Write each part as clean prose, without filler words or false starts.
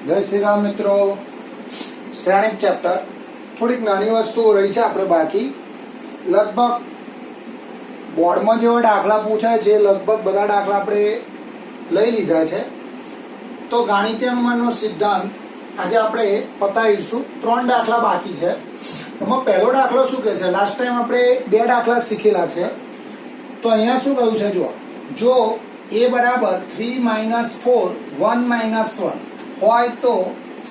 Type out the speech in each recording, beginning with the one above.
जय श्री राम मित्रों। श्रेणिक चैप्टर थोड़ी नानी वस्तुओं रही है આપણે બાકી લગભગ બોર્ડમાં જેવા દાખલા પૂછાય છે લગભગ બધા દાખલા આપણે લઈ લીધા છે। તો ગાણિતીય અનુમાનનો સિદ્ધાંત આજે આપણે પતાવીશું। 3 દાખલા બાકી છે। એમાં પહેલો દાખલો શું કહે છે? લાસ્ટ ટાઈમ આપણે 2 દાખલા શીખેલા છે। તો અહીંયા શું કહ્યું છે જો a બરાબર 3 - 4 1 - 1 હોય તો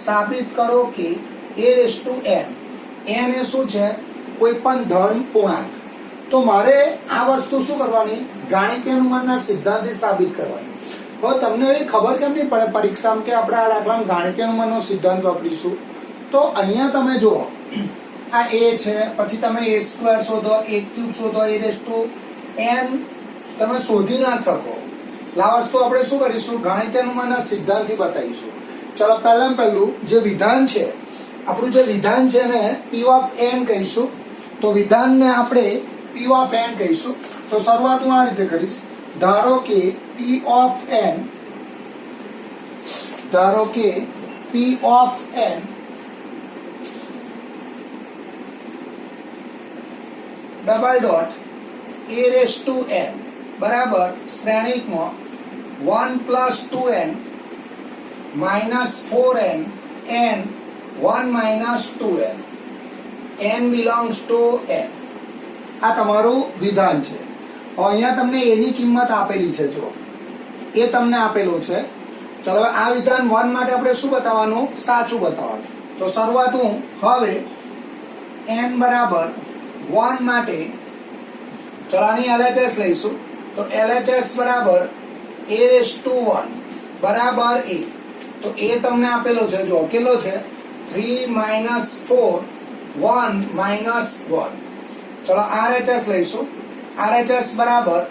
સાબિત કરો કે a⁴n n એ શું છે? કોઈ પણ ધન પૂર્ણાંક। તો મારે આ વસ્તુ શું કરવાની? ગાણિતીય અનુમાનના સિદ્ધાંતથી સાબિત કરવાની। હવે તમને એવી ખબર કેમ નહીં પડે પરીક્ષામાં કે આપણે આ દાખલામાં ગાણિતીય અનુમાનનો સિદ્ધાંત વાપરીશું? તો અહીંયા તમે જુઓ આ a છે, પછી તમે a² શોધો, a³ શોધો, a⁴n તમે શોધી ના શકો। આ વસ્તુ આપણે શું કરીશું? ગાણિતીય અનુમાનના સિદ્ધાંતથી બતાવીશું। चलो पहलू जो विधान है આપણું જે વિધાન છે ને p ऑफ n કહીશું। તો વિધાન ને આપણે p ऑफ n કહીશું। તો શરૂઆત હું આ રીતે કરીશ। ધારો કે p of n double dot a⁴n बराबर श्रेणिक में 1 + 2n -4n n 1 - 2n n belongs to n। આ તમારું વિધાન છે। અહીંયા તમને a ની કિંમત આપેલી છે, જો એ તમને આપેલો છે। ચલો હવે આ વિધાન 1 માટે આપણે શું બતાવવાનું? સાચું બતાવવાનું। તો શરૂઆત હું હવે n બરાબર 1 માટે ચલાની LHS લઈશું। તો LHS બરાબર a⁴1 બરાબર a। तो ए તમને આપેલો છે, જો કેટલો છે? 3 - 4 1 - 1। ચલો RHS લઈશું। RHS બરાબર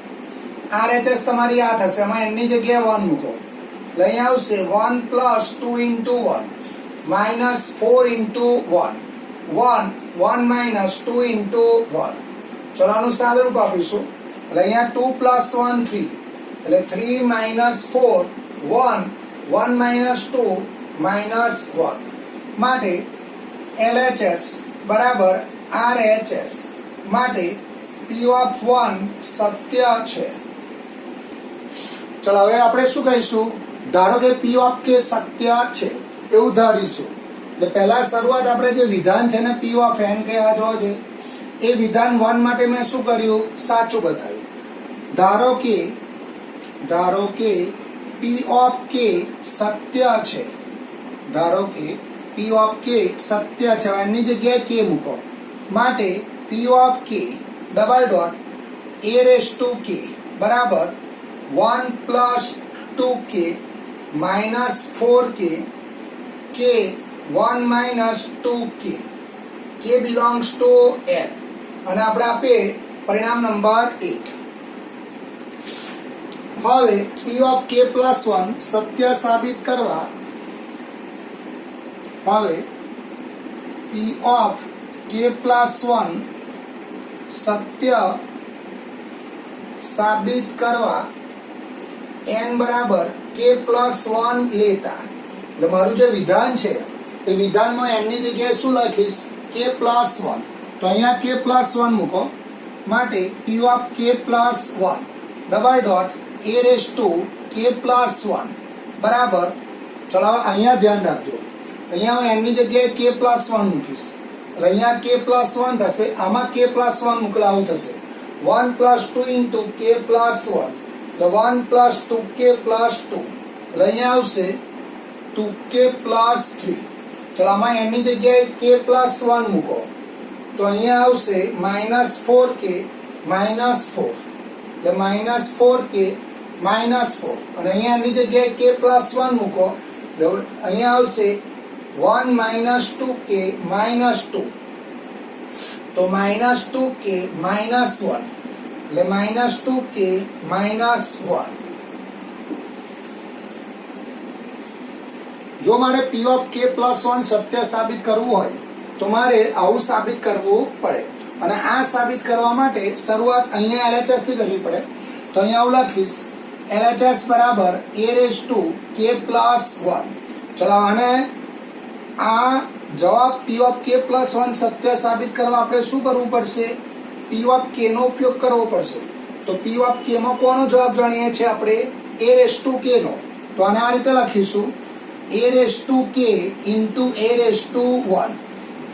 RHS તમારી આ થશે, એમાં n ની જગ્યાએ 1 મૂકો એટલે અહીં આવશે 1 + 2 * 1 -4 * 1 1 1 - 2 * 1। ચલો આનું સાદુરૂપ આપીશું એટલે અહીંયા 2 + 1 3 એટલે 3 - 4 1 1 - 2 - 1 માટે LHS બરાબર RHS માટે p of 1 સત્ય છે। ચલો હવે આપણે શું કહીશું? ધારો કે p of k સત્ય છે એવું ધારીશું। એટલે પહેલા શરૂઆત આપણે જે વિધાન છે ને p of n કે આ જો છે એ વિધાન 1 માટે મેં શું કર્યું? સાચું બતાવ્યું। ધારો કે p of k સત્ય છે। ધારો કે p of k સત્ય છે, એની જગ્યાએ k મૂકો માટે p of k double dot a⁴k બરાબર 1 + 2k -4k k 1 - 2k k belongs to n અને આપણે આપીએ પરિણામ નંબર 1। હવે p of k + 1 સત્ય સાબિત કરવા હવે p of k + 1 સત્ય સાબિત કરવા n બરાબર k + 1 લેતા એટલે મારું જે વિધાન છે એ વિધાનમાં n ની જગ્યાએ શું લખીશ? k + 1। તો અહીંયા k + 1 મૂકો માટે p of k + 1 double dot a⁴k + 1 બરાબર। ચલો અહીંયા ધ્યાન રાખજો, અહીંયા હું n ની જગ્યાએ k + 1 મૂકીશ એટલે અહીંયા k + 1 થશે, આમાં k + 1 મોકલાવું થશે 1 + 2 * k + 1 એટલે 1 + 2k + 2 એટલે અહીંયા આવશે 2k + 3। ચલો આમાં n ની જગ્યાએ k + 1 મૂકો તો અહીંયા આવશે -4k - 4 એટલે -4k - 4 અને અહીંયા એની જગ્યાએ k + 1 મૂકો એટલે અહીંયા આવશે 1 - 2k - 2 તો -2k - 1 એટલે -2k - 1। જો મારે p of k + 1 સત્ય સાબિત કરવું હોય તો મારે આવું સાબિત કરવું પડે અને આ સાબિત કરવા માટે શરૂઆત અહીંયા LHS થી કરવી પડે। તો અહીંયા હું લખીશ LHS બરાબર a⁴k + 1। ચલો અને આ જવાબ પી ઓફ કે પ્લસ 1 સત્ય સાબિત કરવા આપણે શું કરવું પડશે? પી ઓફ કે નો ઉપયોગ કરવો પડશે. તો પી ઓફ કે માં કોનો જવાબ જાણીએ છીએ આપણે? એ રેસ ટુ કે નો. તો આને આ રીતે લખીશું એ raise to k into A raise to 1.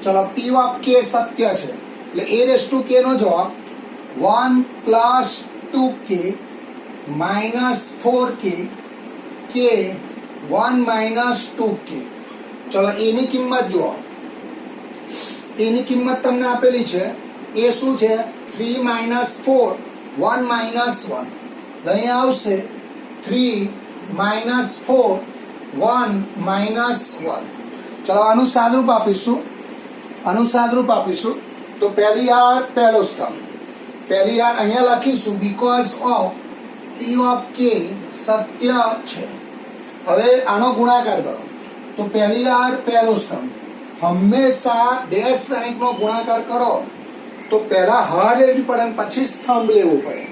ચલો પી ઓફ કે સત્ય છે એટલે એ રેસ ટુ કે નો જવાબ 1 પ્લસ 2k માઇનસ 4k કે 1 માઇનસ 2k. ચલો એની કિંમત જુઓ. એની કિંમત તમને આપેલી છે. એ શું છે? 3 માઇનસ 4 1 માઇનસ 1. અહીંયા આવશે 3 માઇનસ 4 1 માઇનસ 1. ચલો આનું સાદુરૂપ આપીશું. તો પહેલી આર પહેલો સ્તંભ. પહેલી આર અહીંયા લખીશું બીકોઝ ઓફ પી ઓફ કે સત્ય છે. હવે આનો ગુણાકાર કરો. તો પહેલી આર પહેલો સ્તંભ. હંમેશા બે શ્રેણિકનો ગુણાકાર કરો તો પહેલા હર લેવી પડે અને પછી સ્તંભ લેવો પડે.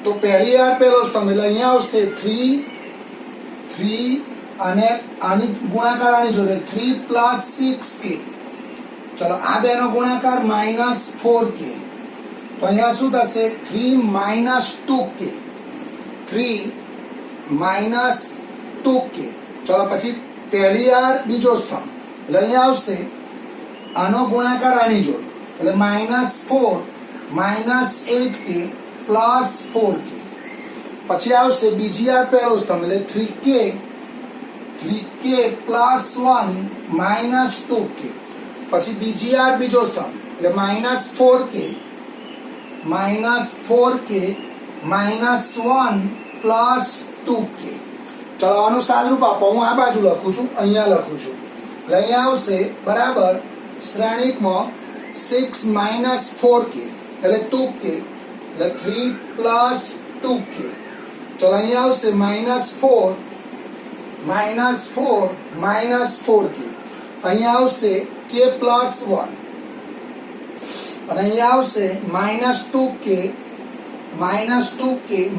તો પહેલી આર પહેલો સ્તંભ એટલે અહીંયા આવશે 3 અને આની ગુણાકાર આની જોડે 3 પ્લસ 6k. ચલો આ બેનો ગુણાકાર માઇનસ 4k. તો અહીંયા શું થશે? 3 માઇનસ 2k. 3 minus 2k. ચલો પછી પહેલી આર બીજો સ્તંભ એટલે અહીંયા આવશે આનો ગુણાકાર આની જોડે એટલે minus 4 minus 8k plus 4k. પછી આવશે બીજી આર પહેલો સ્તંભ એટલે 3k પ્લસ 1 માઇનસ 2k. પછી બીજી આર બીજો સ્તંભ એટલે minus 4k minus 1 plus 2k. ચલો આનું સાદુરૂપ આપો. હું આ બાજુ લખું છું, અહીંયા લખું છું એટલે અહીંયા આવશે બરાબર શ્રેણિકમાં 6 માઇનસ 4k એટલે 2k એટલે 3 પ્લસ 2k. ચલો અહીંયા આવશે માઇનસ 4 માઇનસ 4k. અહીંયા આવશે k પ્લસ 1 અને અહીંયા આવશે માઇનસ 2k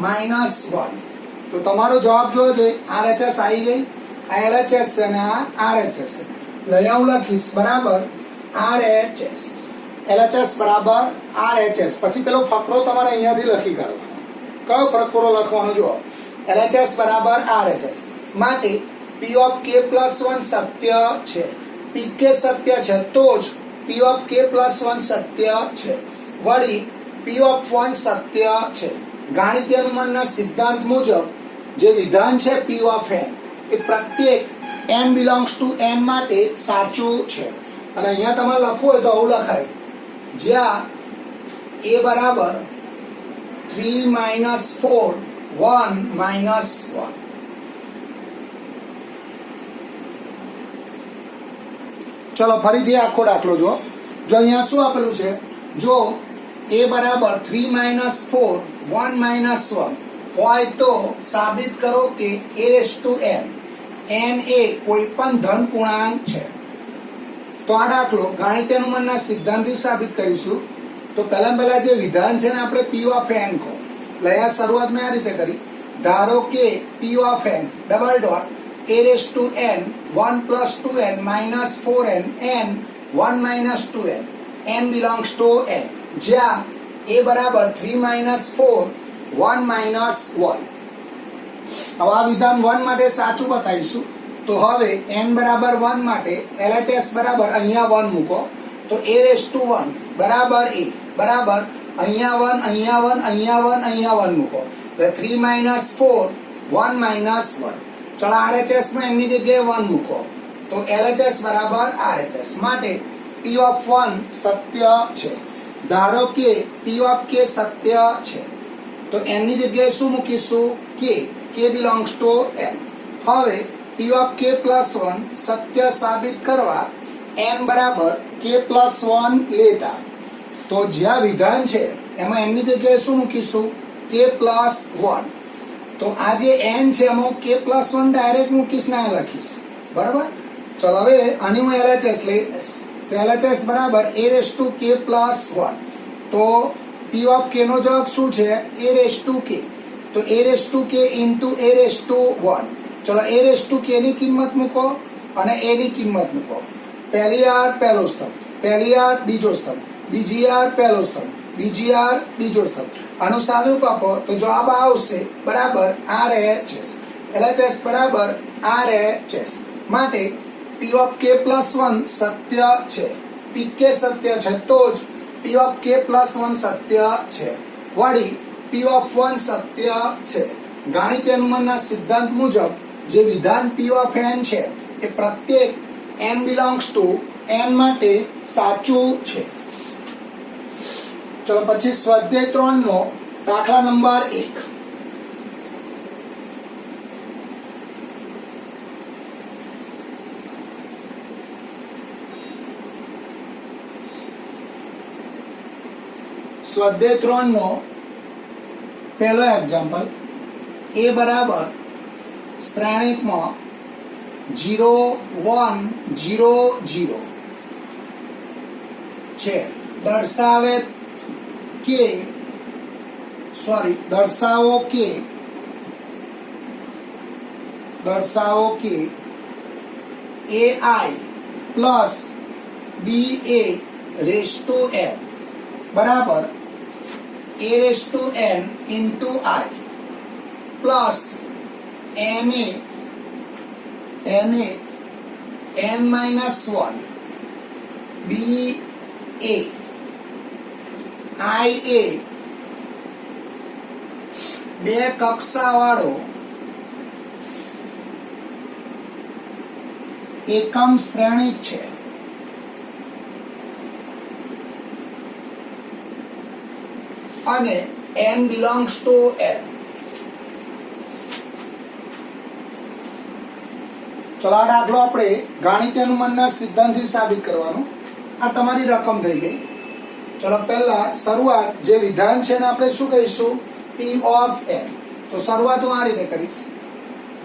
માઇનસ 1. તો તમારો જવાબ જોયો છે. RHS આવી ગઈ. આ LHS છે અને આ RHS છે. અહીંયા હું લખીશ બરાબર RHS. LHS બરાબર RHS. પછી પેલો ફકરો તમારે અહીંયાથી લખી કાઢવાનો. કયો ફકરો લખવાનો જુઓ? LHS બરાબર RHS. માટે P ઓફ K પ્લસ 1 સત્ય છે. PK સત્ય છે તો જ P ઓફ K પ્લસ 1 સત્ય છે. વળી P ઓફ 1 સત્ય છે. ગાણિતીય અનુમાનના સિદ્ધાંત મુજબ જે વિધાન છે P ઓફ n એ પ્રત્યેક n બિલોંગ્સ ટુ n માટે સાચું છે. અને અહીંયા તમારે લખવું હોય તો આવું લખાય જ્યાં a બરાબર 3 માઇનસ 4 1 માઇનસ 1. ચલો ફરીથી આખો દાખલો જો અહીંયા શું આપેલું છે? જો a બરાબર 3 માઇનસ 4 1 માઇનસ 1 હોય તો સાબિત કરો કે a રેસ ટુ n એ કોઈ પણ ધન પૂર્ણાંક છે. તો આ દાખલો ગાણિતીય અનુમાનના સિદ્ધાંતથી સાબિત કરીશું. તો પહેલા જે વિધાન છે ને આપણે P ઓફ n કહો. એટલે અહીંયા શરૂઆત મેં આ રીતે કરી. ધારો કે P of n double dot a raise to n 1 plus 2n minus 4n n 1 minus 2n n belongs to n જ્યાં a બરાબર 3 માઇનસ 4 1 માઇનસ 1. હવે આ વિધાન 1 માટે સાચું બતાવીશું. તો હવે n બરાબર 1 માટે LHS બરાબર અહીંયા 1 મૂકો. તો a રેસ ટુ 1 બરાબર a બરાબર અહીંયા 1 અહીંયા 1 અહીંયા 1 અહીંયા 1 મૂકો એટલે 3 માઇનસ 4 1 માઇનસ 1. ચલો RHS માં એની જગ્યાએ 1 મૂકો તો LHS બરાબર RHS. માટે P ઓફ 1 સત્ય છે. ધારો કે P ઓફ K સત્ય છે તો n ની જગ્યાએ શું મૂકીશું? k belongs to n. હવે P ઓફ K પ્લસ 1 સત્ય સાબિત કરવા n બરાબર k પ્લસ 1 લેતા તો જ્યાં વિધાન છે એમાં n ની જગ્યાએ શું મૂકીશું? k plus 1. તો આ જે n છે એમાં k પ્લસ 1 ડાયરેક્ટ મૂકીશ ને લખીશ બરાબર. ચલો હવે આની હું LHS લઈશ. તો LHS બરાબર a raise to k plus 1. તો P ઓફ K નો જવાબ શું છે? a raise to k. તો a raise to k into a raise to 1. ચલો a રેસ ટુ k ની કિંમત મૂકો અને એની કિંમત મૂકો. પહેલી આર પહેલો સ્તંભ, પહેલી આર બીજો સ્તંભ, બીજી આર પહેલો સ્તંભ, બીજી આર બીજો સ્તંભ. આનું સાદુરૂપ આપો તો જવાબ આવશે બરાબર RHS. LHS બરાબર RHS. માટે P of k plus 1 સત્ય છે. PK સત્ય છે તો જ P of k plus 1 સત્ય છે. વળી P of 1 સત્ય છે. ગાણિતીય અનુમાનના સિદ્ધાંત મુજબ જે વિધાન P of n છે એ પ્રત્યેક n belongs to n માટે સાચું છે. ચલો પછી સ્વાધ્યાય 3 નો દાખલા નંબર 1. સ્વાધ્યાય 3 નો પહેલો એક્ઝામ્પલ a બરાબર શ્રેણિકમાં 0 1 0 0 છે. દર્શાવો કે ai plus ba raise two n બરાબર a rays two n into i plus na n minus 1 ba ia બે કક્ષાવાળો એકમ શ્રેણિક છે. અને n belongs to n. ચલો આ દાખલો આપણે ગાણિતીય અનુમાનના સિદ્ધાંતથી સાબિત કરવાનો. આ તમારી રકમ થઈ ગઈ. ચલો પહેલા શરૂઆત જે વિધાન છે ને આપણે શું કહીશું P of n. તો શરૂઆત હું આ રીતે કરીશ.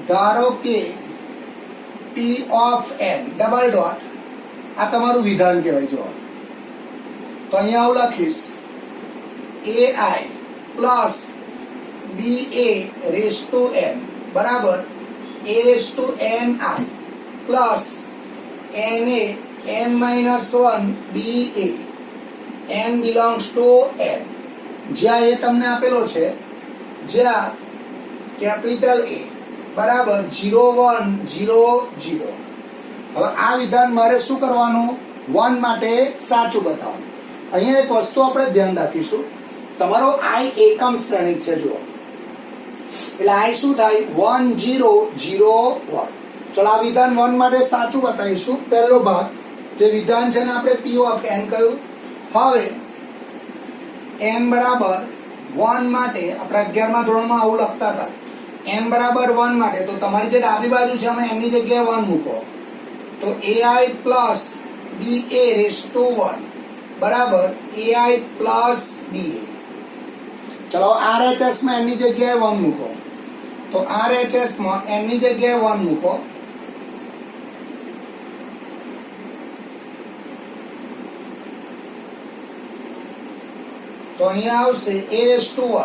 ધારો કે P of n double dot આ તમારું વિધાન કહેવાય. જો તો અહીંયા હું લખીશ ai plus ba raise two n બરાબર a રેઝ ટુ ni plus na n minus 1 ba n belongs to n. જ્યાં એ તમને આપેલો છે, જ્યાં કેપિટલ A બરાબર 0 1 0 0. હવે આ વિધાન મારે શું કરવાનું? 1 માટે સાચું બતાવવાનું. અહીંયા એક વસ્તુ આપણે ધ્યાન રાખીશું. તમારો i એકમ શ્રેણિક છે. જુઓ એટલે i શું થાય 1 0 0 1. ચલો આ વિધાન 1 માટે સાચું બતાવીશું. પહેલો ભાગ જે વિધાન છે ને આપણે P of n કહ્યું. હવે n બરાબર 1 માટે આપણે 11મા ધોરણમાં આવું લખતા હતા. n બરાબર 1 માટે તો તમારી જે ડાબી બાજુ છે અમે n ની જગ્યાએ 1 મૂકો તો ai plus ba raise to 1 બરાબર ai પ્લસ ba. ચલો RHS માં n ની જગ્યાએ 1 મૂકો તો RHS માં n ની જગ્યાએ 1 મૂકો તો અહીંયા આવશે a રેઝ ટુ 1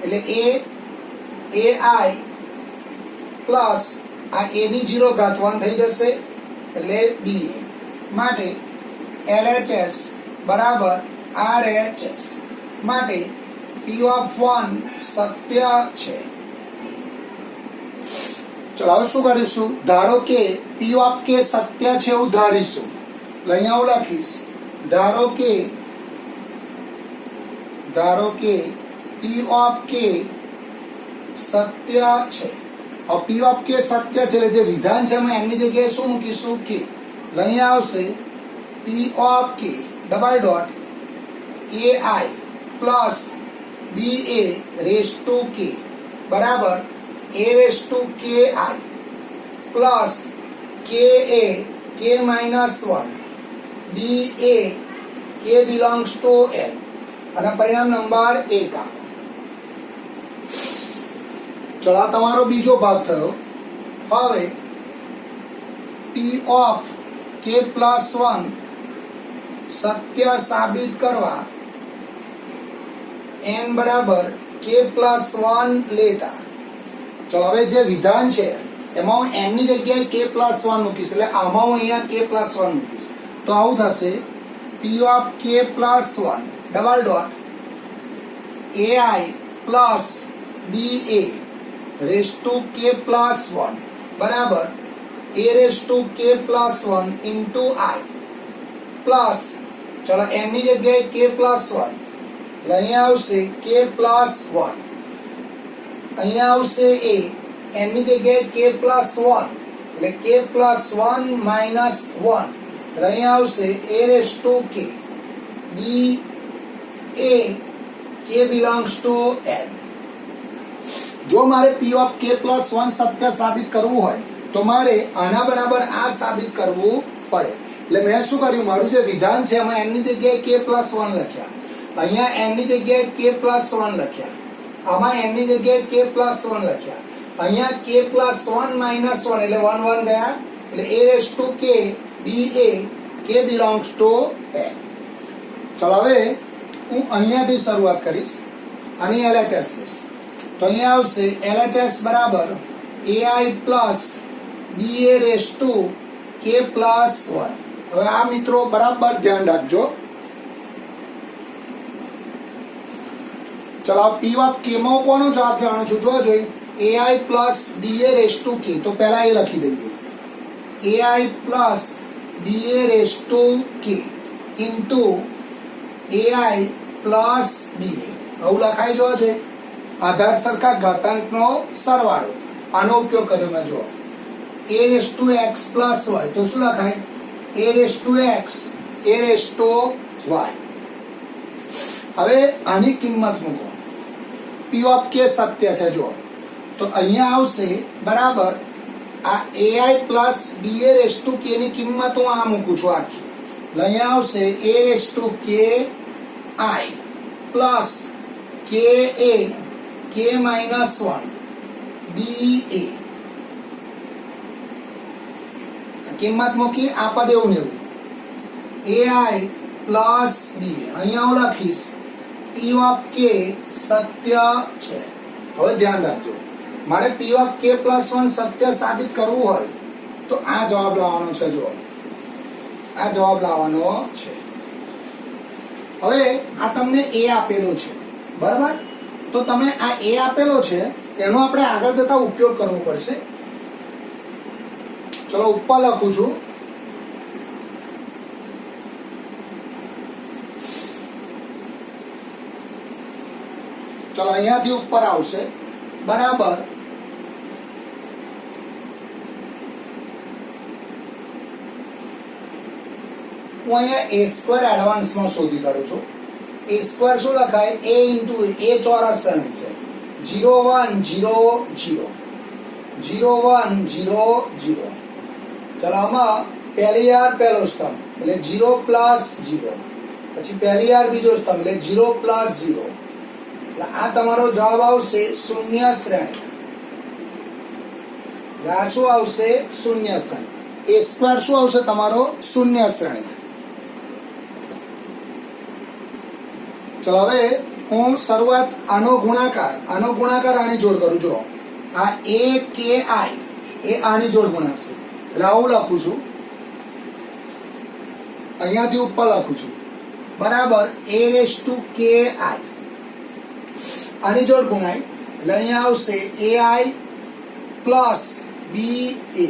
એટલે ai પ્લસ આ a ની 0 ઘાત 1 થઈ જશે એટલે ba માટે LHS બરાબર RHS માટે P of 1 સત્ય છે. ચલો હવે શું કરીશું? ધારો કે P of k સત્ય છે એવું ધારીશું. અહીંયા હું લખીશ ધારો કે P of k સત્ય છે. હવે P of k સત્ય છે એટલે જે વિધાન છે અમે એની જગ્યાએ શું મૂકીશું? k. અહીંયા આવશે P of k double dot ai plus ba raise to k બરાબર a rays to ki plus ka k minus 1 ba k belongs to n અને પરિણામ નંબર 1 આપો. ચલો આ તમારો બીજો ભાગ થયો. હવે P of k પ્લસ 1 સત્ય સાબિત કરવા n બરાબર k પ્લસ 1 લેતા. ચલો હવે જે વિધાન છે એમાં હું n ની જગ્યાએ k પ્લસ 1 મૂકીશ, એટલે આમાં હું અહીંયા k પ્લસ 1 મૂકીશ, તો આવું થશે p of k plus 1 double dot ai plus ba raise to k plus 1 બરાબર a raise to k plus 1 into i plus, ચલો n ની જગ્યાએ k પ્લસ 1, એટલે અહીંયા આવશે k પ્લસ 1, અહીંયા આવશે a, n ની જગ્યાએ k પ્લસ 1 એટલે k પ્લસ 1 માઇનસ 1, એટલે અહીંયા આવશે a raise to k b a k belongs to n. જો મારે p ઓફ k પ્લસ 1 સત્ય સાબિત કરવું હોય તો મારે આના બરાબર આ સાબિત કરવું પડે. એટલે મેં શું કર્યું, મારું જે વિધાન છે એમાં n ની જગ્યાએ k પ્લસ 1 લખ્યા, અહીંયા n ની જગ્યાએ k પ્લસ 1 લખ્યા, આમાં n ની જગ્યાએ k પ્લસ 1 લખ્યા, અહીંયા k પ્લસ 1 માઇનસ 1 એટલે 1 1 ગયા, એટલે a raise to k b a k belongs to n. ચલો હવે હું અહીંયાથી શરૂઆત કરીશ, આની LHS લઈશ, તો અહીંયા આવશે LHS બરાબર ai plus ba raise to k plus 1. હવે આ મિત્રો બરાબર ધ્યાન રાખજો. ચલો p ઓફ k માં કોનો જવાબ જાણું છું, જો જોઈ ai plus ba raise to k, તો પહેલા એ લખી દઈએ ai plus ba raise to k into ai plus ba, આવું લખાઈ જો છે. આધાર સરખા ઘાતાંકનો સરવાળો, આનો ઉપયોગ કર્યો મેં. જો a raise to x plus y, તો શું લખાય a raise to x a raise to y. હવે આની કિંમત મૂકો, p ઓફ k સત્ય છે જો, તો અહીંયા આવશે બરાબર આ ai plus ba raise to k ની કિંમત હું આ મૂકું છું આખી, એટલે અહીંયા આવશે a raise to k i plus k a k minus 1 b a, કિંમત મૂકી આ પદ એવું ને એવું ai પ્લસ b, અહીંયા હું લખીશ p ઓફ k સત્ય છે. હવે ધ્યાન રાખજો, મારે p ઓફ k પ્લસ 1 સત્ય સાબિત કરવું હોય તો આ જવાબ લાવવાનો છે. જો આ જવાબ લાવવાનો છે. હવે આ તમને a આપેલો છે બરાબર, તો તમે આ a આપેલો છે એનો આપણે આગળ જતા ઉપયોગ કરવો પડશે. ચલો ઉપર લખું છું, ચલો અહીંયાથી ઉપર આવશે બરાબર હું અહીંયા a સ્ક્વેર એડવાન્સમાં શોધી કાઢું છું. a સ્ક્વેર શું લખાય, a ઇન્ટુ a ચોરસ શ્રેણિક છે, 0 1 0 0 0 1 0 0. ચલો આમાં પહેલી યાર પહેલો સ્તંભ એટલે 0 પ્લસ 0, પછી પહેલી યાર બીજો સ્તંભ એટલે 0 પ્લસ 0, એટલે આ તમારો જવાબ આવશે શૂન્ય શ્રેણિક. આ શું આવશે, શૂન્ય શ્રેણિક. a સ્ક્વેર શું આવશે તમારો, શૂન્ય શ્રેણિક. ચલો હવે હું શરૂઆત આનો ગુણાકાર આની જોડ કરું. જો આ a k i એ આની જોડ ગુણાશે, એટલે હું લખું છું અહીંયાથી ઉપર લખું છું બરાબર a raise to k i, આની જોડ ગુણાય એટલે અહીંયા આવશે ai plus b a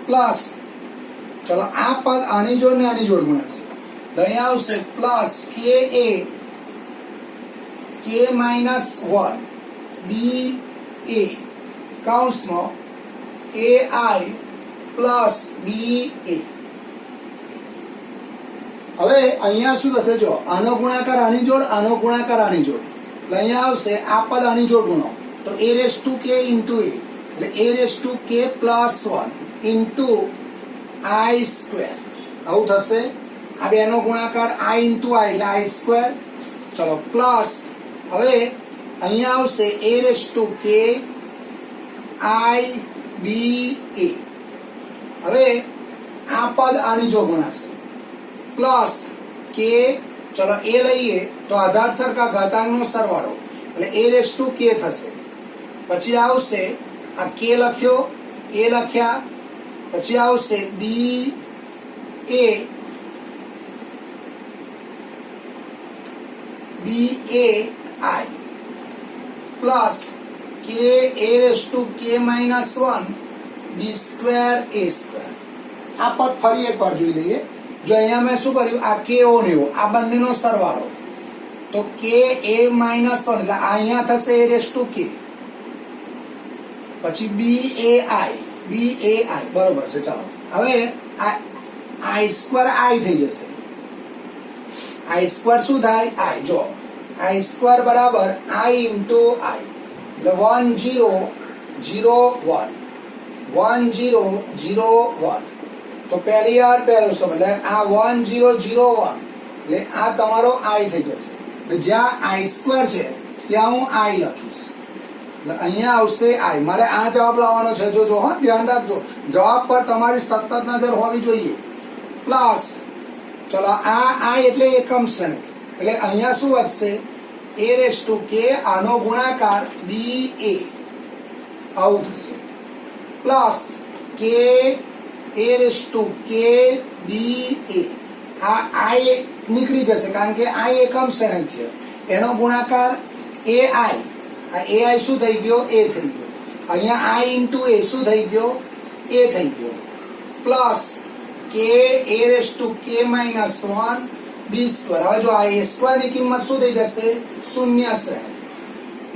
plus, ચલો આ પદ આની જોડ ને આની જોડ ગુણાશે, અહીંયા આવશે plus k a k minus 1 b a કૌંસમાં ai પ્લસ b a. હવે અહીંયા શું થશે, જો આનો ગુણાકાર આની જોડ, આનો ગુણાકાર આની જોડ, એટલે અહીંયા આવશે આ પદ આની જોડ ગુણો તો a raise to k into a, એટલે a raise to k plus 1 into i square, આવું થશે. આ બેનો ગુણાકાર i ઇન્ટુ i એટલે i સ્ક્વેર. ચલો પ્લસ, હવે અહીંયા આવશે a raise to k i b a. હવે આ પદ આની જો ગુણાશે પ્લસ k, ચલો a લઈએ તો આધાર સરખા ઘાતાંકનો સરવાળો એટલે a રેસ ટુ k થશે. પછી આવશે આ k લખ્યો એ લખ્યા, પછી આવશે બી એ આઈ પ્લસ કે એ રેસ ટુ કે માઇનસ 1 બી સ્ક્વેર એ સ્ક્વેર. આ પદ ફરી એકવાર જોઈ લઈએ. જો અહીંયા મેં શું કર્યું, આ કે ઓ ને ઓ આ બંનેનો સરવાળો, તો કે એ માઇનસ 1 એટલે અહીંયા થશે એ રેસ ટુ કે, પછી બી એ આઈ બરોબર છે. ચાલો હવે આઈ સ્ક્વેર આઈ થઈ જશે. આઈ સ્ક્વેર શું થાય, આઈ. જો આઈ સ્ક્વેર બરાબર આઈ ઇન્ટુ આઈ એટલે 1 0 0 1 1 0 0 1. તો પહેલી વાર પહેલો સમ એટલે આ 1 0 0 1 એટલે આ તમારો આઈ થઈ જશે. એટલે જ્યાં આઈ સ્ક્વેર છે ત્યાં હું આઈ લખીશ. એટલે અહીંયા આવશે આઈ. મારે આ જવાબ લાવવાનો છે. જો જો હા ધ્યાન રાખજો, જવાબ પર તમારી સતત નજર હોવી જોઈએ. પ્લસ ચલો આ આઈ એટલે એકમ શ્રેણી એટલે અહીંયા શું વધશે, એ રેસ ટુ કે આનો ગુણાકાર બી એ આવું થશે, પ્લસ કે એ રેસ ટુ કે બી એ. આ આઈ નીકળી જશે કારણ કે આઈ એકમ શ્રેણી છે, એનો ગુણાકાર એ આઈ. આ એ આઈ શું થઈ ગયો, એ થઈ ગયો. અહીંયા આઈ ઇન્ટુ એ શું થઈ ગયો, એ થઈ ગયો, પ્લસ કે એ રેસ ટુ કે માઇનસ 1 બી સ્ક્વેર. હવે જો આ એ સ્ક્વેર ની કિંમત શું થઈ જશે, શૂન્ય શ્રેણી.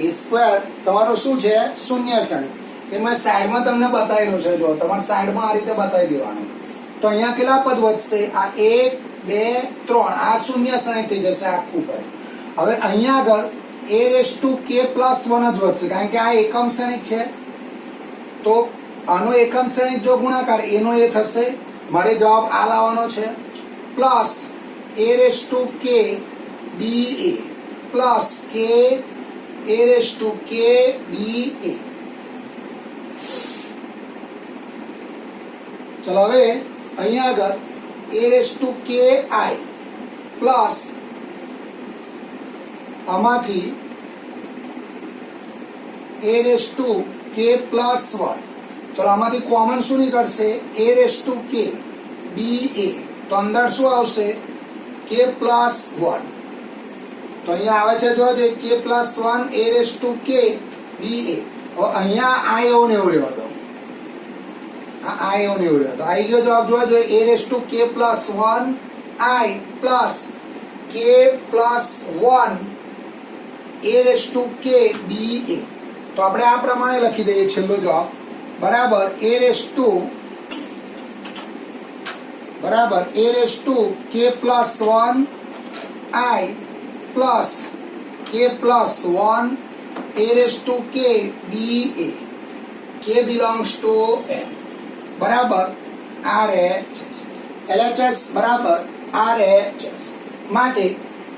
એ સ્ક્વેર તમારો શું છે, શૂન્ય શ્રેણી. એ મેં સાઈડમાં તમને બતાવેલું છે. જો તમારે સાઈડમાં આ રીતે બતાવી દેવાનું. તો અહીંયા કેટલા પદ વધશે, આ 1 2 3 આ શૂન્ય શ્રેણી થઈ જશે આખું પદ. હવે અહીંયા આગળ એ રેસ ટુ કે પ્લસ 1 જ વધશે કારણ કે આ એકમ શ્રેણી છે. તો આનો એકમ શ્રેણી જો ગુણાકાર એનો એ થશે. મારે જવાબ આ લાવવાનો છે, પ્લસ એ રેસ ટુ કે બી એ પ્લસ કે એ રેસ ટુ કે બી એ. ચલો હવે અહીંયા આગળ એ રેસ ટુ કે આઈ પ્લસ આમાંથી એ રેસ ટુ કે પ્લસ 1. ચલો આમાંથી કોમન શું નીકળશે, એ રેસ ટુ કે બી એ. તો અંદર શું આવશે, કે પ્લસ 1. તો અહીંયા આવે છે જો કે પ્લસ 1 એ રેસ ટુ કે બી એ. હવે અહીંયા આ એવું ને એવું રહેવા દો, આ એવું ને એવું રહેવા દો. આવી ગયો જવાબ જોવા જોઈએ, એ રેસ ટુ કે પ્લસ 1 આઈ પ્લસ કે પ્લસ 1 એ રેસ ટુ કે બી એ. તો આપણે આ પ્રમાણે લખી દઈએ છેલ્લો જવાબ બરાબર એ રેસ ટુ કે પ્લસ 1 આઈ પ્લસ કે પ્લસ 1 એ રેસ ટુ કે બી એ. કે બિલોંગ્સ ટુ એન બરાબર RHS. LHS બરાબર RHS. માટે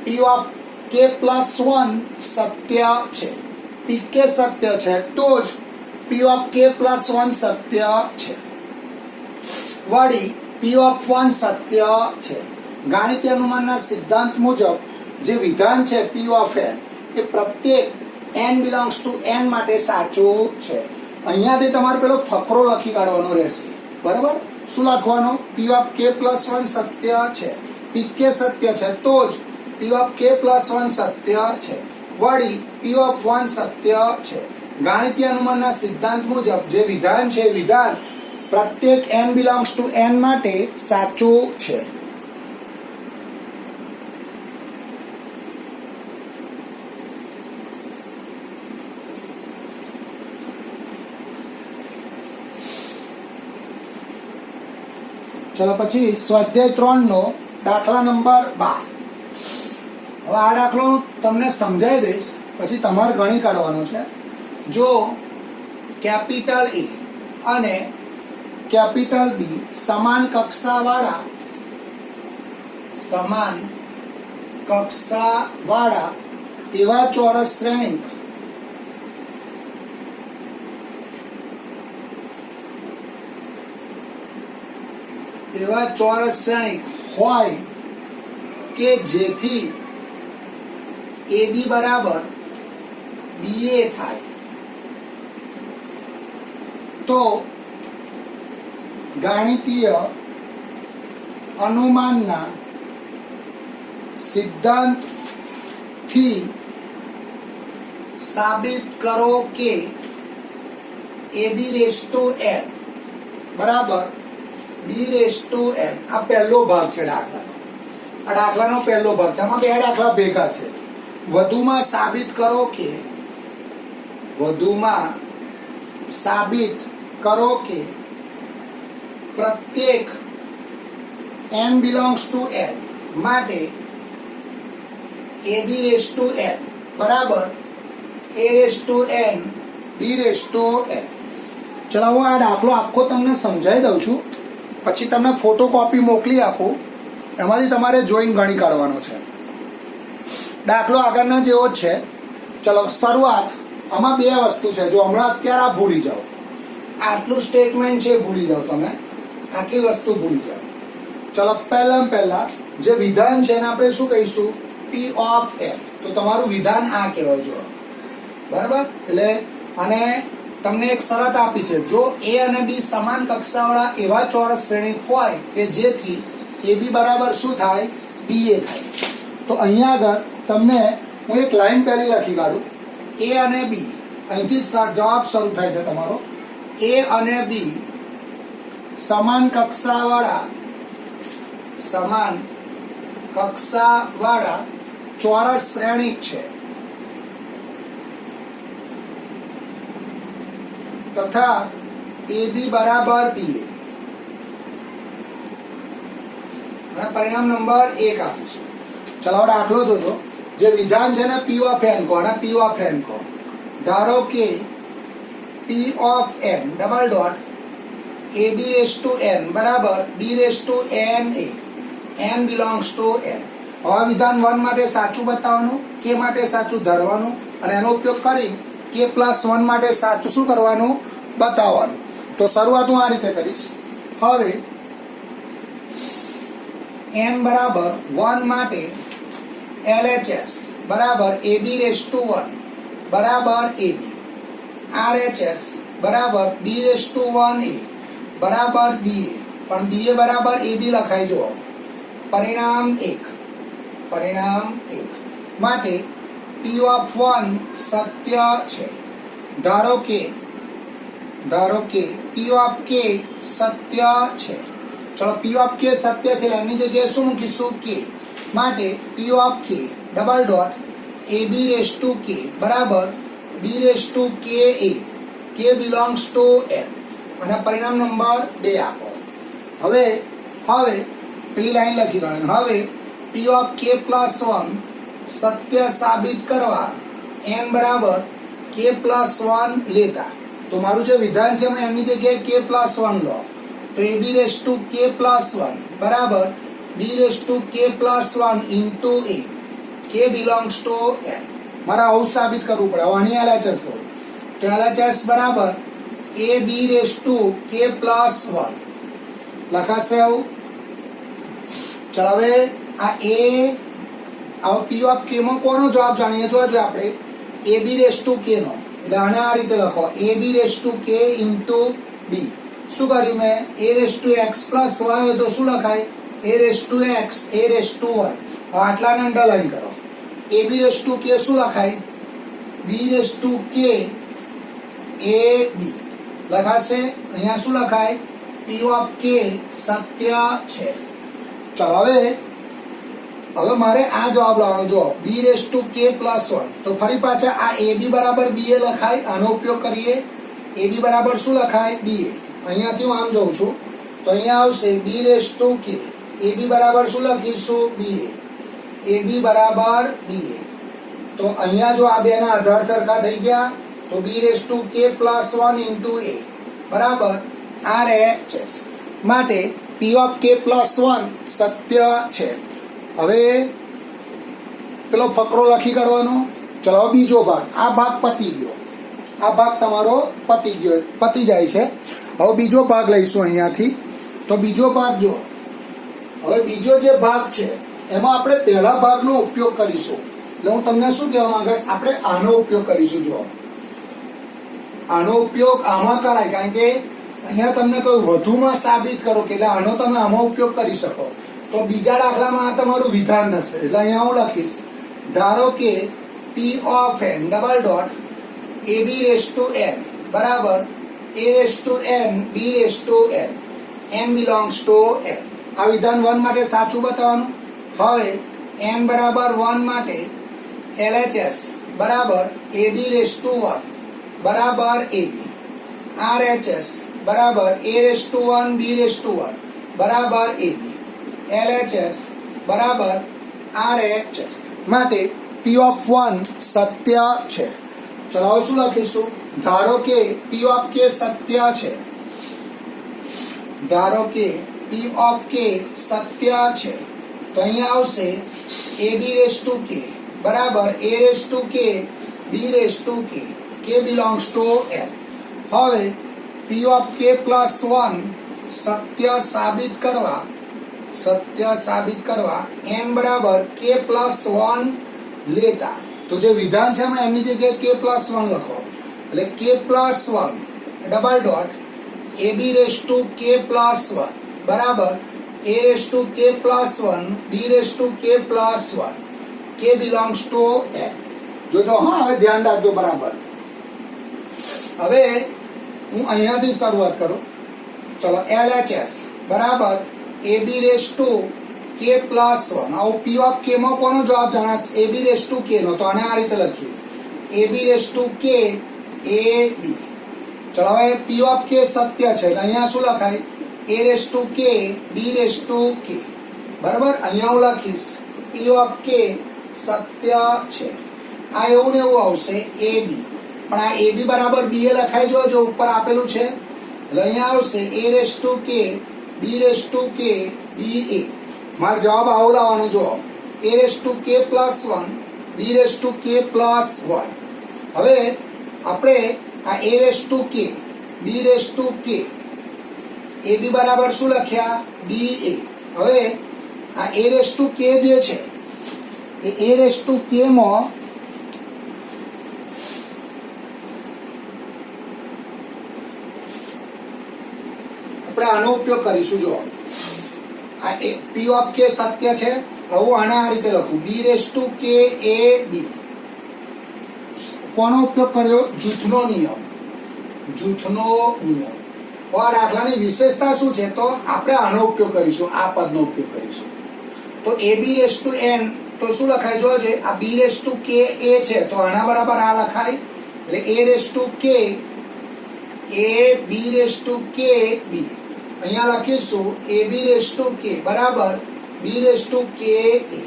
P ઓફ કે પ્લસ 1 સત્ય છે. PK સત્ય છે તો જ P ઓફ કે પ્લસ 1 સત્ય છે. વળી P ઓફ 1 સત્ય છે. ગાણિતીય અનુમાનના સિદ્ધાંત મુજબ જે વિધાન છે P ઓફ n એ પ્રત્યેક n બિલોંગ્સ ટુ n માટે સાચું છે. અહીંયાથી તમારે પેલો ફકરો લખી કાઢવાનો રહેશે. બરાબર, શું લખવાનો, P ઓફ કે પ્લસ 1 સત્ય છે, PK સત્ય છે તો જ P ઓફ કે પ્લસ 1 સત્ય છે. વળી P ઓફ 1 સત્ય છે. ગાણિતીય અનુમાનના સિદ્ધાંત મુજબ જે વિધાન છે વિધાન પ્રત્યેક n બિલોંગ્સ ટુ n માટે સાચું છે. ચલો પછી સ્વાધ્યાય 3 નો દાખલા નંબર 12. હવે આ દાખલો તમને સમજાવી દઈશ પછી તમારે ગણી કાઢવાનો છે. જો કેપિટલ A અને કેપિટલ B સમાન કક્ષાવાળા એવા ચોરસ શ્રેણી હોય કે જેથી AB બરાબર BA થાય તો ગાણિતીય અનુમાનના સિદ્ધાંતથી સાબિત કરો કે ab⁻n બરાબર b⁻n. આ પહેલો ભાગ છે દાખલાનો. આ દાખલાનો પહેલો ભાગ છે. આમાં બે દાખલા ભેગા છે. વધુમાં સાબિત કરો કે પ્રત્યેક n belongs to n માટે ab⁻n બરાબર a⁻n b⁻n. ચલો હું આ દાખલો આખો તમને સમજાવી દઉં છું, પછી તમને ફોટોકોપી મોકલી આપું, એમાંથી તમારે જોઈને ગણી કાઢવાનો છે. દાખલો આગળના જેવો જ છે. ચલો શરૂઆત. આમાં બે વસ્તુ છે. જો હમણાં અત્યારે આ ભૂલી જાઓ, આટલું સ્ટેટમેન્ટ છે ભૂલી જાઓ, તમે આટલી વસ્તુ ભૂલી જાઓ. ચલો પહેલા જે વિધાન છે એને આપણે શું કહીશું? p of n. તો તમારું વિધાન આ કહેવાય. જો બરાબર. એટલે અને તમને એક શરત આપી છે, જો a અને b સમાન કક્ષાવાળા એવા ચોરસ શ્રેણિક હોય કે જેથી ab બરાબર શું થાય? ba થાય. તો અહીંયા આગળ તમને હું એક લાઈન પહેલી લખી કાઢું. a અને b, અહીંથી જવાબ શરૂ થાય છે તમારો. a અને b સમાન કક્ષાવાળા ચોરસ શ્રેણિક છે તથા ab બરાબર ba. અને પરિણામ નંબર 1 આપીશું. ચલો દાખલો જોજો. જે વિધાન છે ને p of n કહો, અને p of n કહો. ધારો કે p of n double dot ab⁻n બરાબર b⁻n n belongs to n. હવે વિધાન 1 માટે સાચું બતાવવાનું, k માટે સાચું ધરવાનું, અને એનો ઉપયોગ કરી k+1 માટે સાચું શું કરવાનું? બતાવવાનું. તો શરૂઆત હું આ રીતે કરીશ. હવે n બરાબર 1 માટે LHS બરાબર ab⁻1 બરાબર ab, RHS બરાબર b⁻1a બરાબર ba, પણ ba બરાબર ab લખાઈ જુઓ. પરિણામ 1 માટે p of 1 સત્ય છે. ધારો કે p of k સત્ય છે. ચલો p of k સત્ય છે, એની જગ્યાએ શું મૂકીશું? k. માટે p of k double dot ab⁻k બરાબર b⁻ka, k belongs to n. અને પરિણામ નંબર 2 આપો. હવે પેલી લાઈન લખી કાઢો. હવે p of k+1 સત્ય સાબિત કરવા n બરાબર k+1 લેતા. તો મારું જે વિધાન છે એની જગ્યાએ k+1 લો. તો ab⁻k+1 બરાબર b⁻k+1 into a, k belongs to n. મારે આવું સાબિત કરવું પડે. હવે અહીં LHS લો. તો LHS બરાબર ab⁻k+1 લખાશે આવું. ચલો હવે આ p of k માં કોનો જવાબ જાણીએ? જોજો આપણે ab⁻k નો. એટલે આને આ રીતે લખો ab⁻k into b. શું કર્યું મેં? a⁻x+y હોય તો શું લખાય? a⁻x a⁻y. આટલાને અંડરલાઈન કરો. ab⁻k શું લખાય? b⁻k ab લખાશે. અહીંયા શું લખાય? p of k સત્ય છે. ચલો હવે મારે આ જવાબ લાવવાનો. જો b⁻k+1, તો ફરી પાછા આ ab બરાબર ba લખાય. આનો ઉપયોગ કરીએ. ab બરાબર શું લખાય? ba. અહીંયાથી હું આમ જોઉં છું તો અહીંયા આવશે b⁻k. ab બરાબર શું લખીશું? ba. ab બરાબર ba. તો અહીંયા જો આ બેના આધાર સરખા થઈ ગયા તો b⁻k+1 into a બરાબર RHS. માટે p of k+1 સત્ય છે. હવે પેલો ફકરો લખી કાઢવાનો. ચલો બીજો ભાગ. આ ભાગ પતી ગયો. આ ભાગ તમારો પતી જાય છે. હવે બીજો ભાગ લઈશું અહીંયાથી. તો બીજો ભાગ જો. હવે બીજો જે ભાગ છે એમાં આપણે પહેલા ભાગનો ઉપયોગ કરીશું. એટલે હું તમને શું કહેવા માંગુ છું? આપણે આનો ઉપયોગ કરીશું. જો આનો ઉપયોગ આમાં કરાય, કારણ કે અહીંયા તમને કહ્યું વધુમાં સાબિત કરો કે એટલે આનો તમે આમાં ઉપયોગ કરી શકો. તો બીજા દાખલામાં આ તમારું વિધાન થશે. એટલે અહીંયા હું લખીશ, ધારો કે p of n double dot ab raise to n બરાબર a raise to n b raise to n n belongs to n. આ વિધાન 1 માટે સાચું બતાવવાનું. હવે n બરાબર 1 માટે LHS બરાબર ab રેસ ટુ 1 બરાબર ab, RHS બરાબર a raise to 1 b raise to 1 બરાબર ab, LHS બરાબર RHS માટે p ઓફ 1 સત્ય છે. ચલો હવે શું લખીશું? ધારો કે p ઓફ k સત્ય છે. ધારો કે p ઓફ k સત્ય છે તો અહીંયા આવશે ab રેસ ટુ k બરાબર a raise to k b raise to k, k belongs to n. હવે p ઓફ k પ્લસ 1 સત્ય સાબિત કરવા n બરાબર k પ્લસ 1 લેતા, તો જે વિધાન છે એમાં એની જગ્યાએ k પ્લસ 1 લખો. એટલે k plus 1 double dot ab raise to k plus 1 બરાબર a raise to k plus 1 b raise to k plus 1, k belongs to n. જોજો હા, હવે ધ્યાન રાખજો બરાબર. હવે હું અહીંયાથી શરૂઆત કરું. ચલો LHS બરાબર ab raise to k plus 1. આવું p ઓફ k માં કોનો જવાબ જાણસ? ab રેસ ટુ k નો. તો આને આ રીતે લખીએ, ab raise to k ab. ચલો હવે p ઓફ k સત્ય છે એટલે અહીંયા શું લખાય? a raise to k b raise to k બરાબર. અહીંયા હું લખીશ p ઓફ k સત્ય છે. આ એવું ને એવું આવશે ab, પણ આ ab બરાબર b એ લખાઈ જો ઉપર આપેલું છે. એટલે અહીંયા આવશે a raise to k b raise to k b a. મારો જવાબ આવો લાવવાનો. જો a raise to k plus 1 b raise to k plus 1. હવે આપણે આ a raise to k b raise to k ab બરાબર શું લખ્યા? b a. હવે આ a રેસ ટુ k જે છે એ a રેસ ટુ k માં આપણે આનો ઉપયોગ કરીશું. જો આ p ઓફ k સત્ય છે. હવે આને આ રીતે લખું, b raise to k a b. કોનો ઉપયોગ કર્યો? જૂથનો નિયમ. આ દાખલાની વિશેષતા શું છે? તો આપણે આનો ઉપયોગ કરીશું, આ પદનો ઉપયોગ કરીશું. તો ab રેસ ટુ n તો શું લખાય? જોજે આ b raise to k a છે તો આના બરાબર આ લખાય. એટલે a raise to k a b raise to k b. અહીંયા લખીશું ab રેસ ટુ k બરાબર b raise to k a.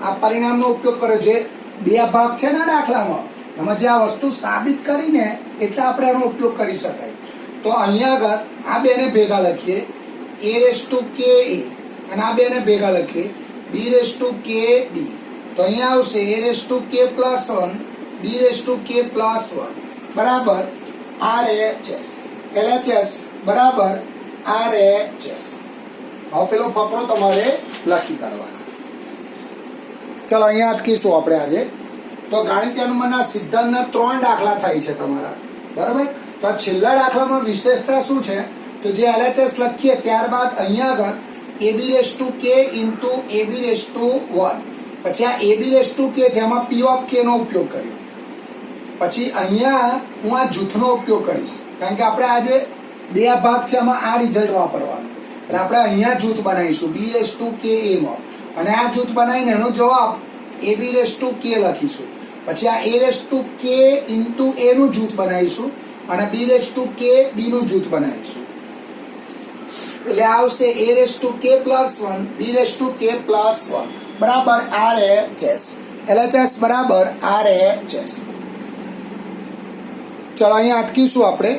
આ પરિણામનો ઉપયોગ કર્યો. જે બે ભાગ છે ને દાખલામાં, એમાં જે આ વસ્તુ સાબિત કરીને એટલે આપણે આનો ઉપયોગ કરી શકાય. તો અહીંયા આગળ આ બેને ભેગા લખીએ, a raise to k a, અને આ બેને ભેગા લખીએ b raise to k b. તો અહીંયા આવશે a raise to k plus 1 b raise to k plus 1 બરાબર RHS. LHS બરાબર RHS. હવે પેલો ફકરો તમારે લખી કાઢવાનો. ચલો અહીંયા અટકીશું આપણે આજે. તો ગાણિતીય અનુમાનના સિદ્ધાંતના 3 દાખલા થાય છે તમારા, બરાબર. તો આ છેલ્લા દાખલામાં વિશેષતા શું છે? તો જે LHS લખીએ ત્યારબાદ અહીંયા આગળ ab raise to k into ab raise to 1. પછી આ ab રેસ ટુ k છે એમાં p ઓફ k નો ઉપયોગ કર્યો. પછી અહીંયા હું આ જૂથનો ઉપયોગ કરીશ, કારણ કે આપણે આજે બે ભાગ છે એમાં આ રિઝલ્ટ વાપરવાનો. એટલે આપણે અહીંયા જૂથ બનાવીશું b raise to k a માં, અને આ જૂથ બનાવીને એનો જવાબ ab રેસ ટુ k લખીશું. પછી આ a raise to k into a નું જૂથ બનાવીશું અને b raise to k b નું જૂથ બનાવીશું. એટલે આવશે a raise to k plus 1 b raise to k plus 1 બરાબર RHS. LHS બરાબર RHS. ચલો અહીંયા અટકીશું આપણે.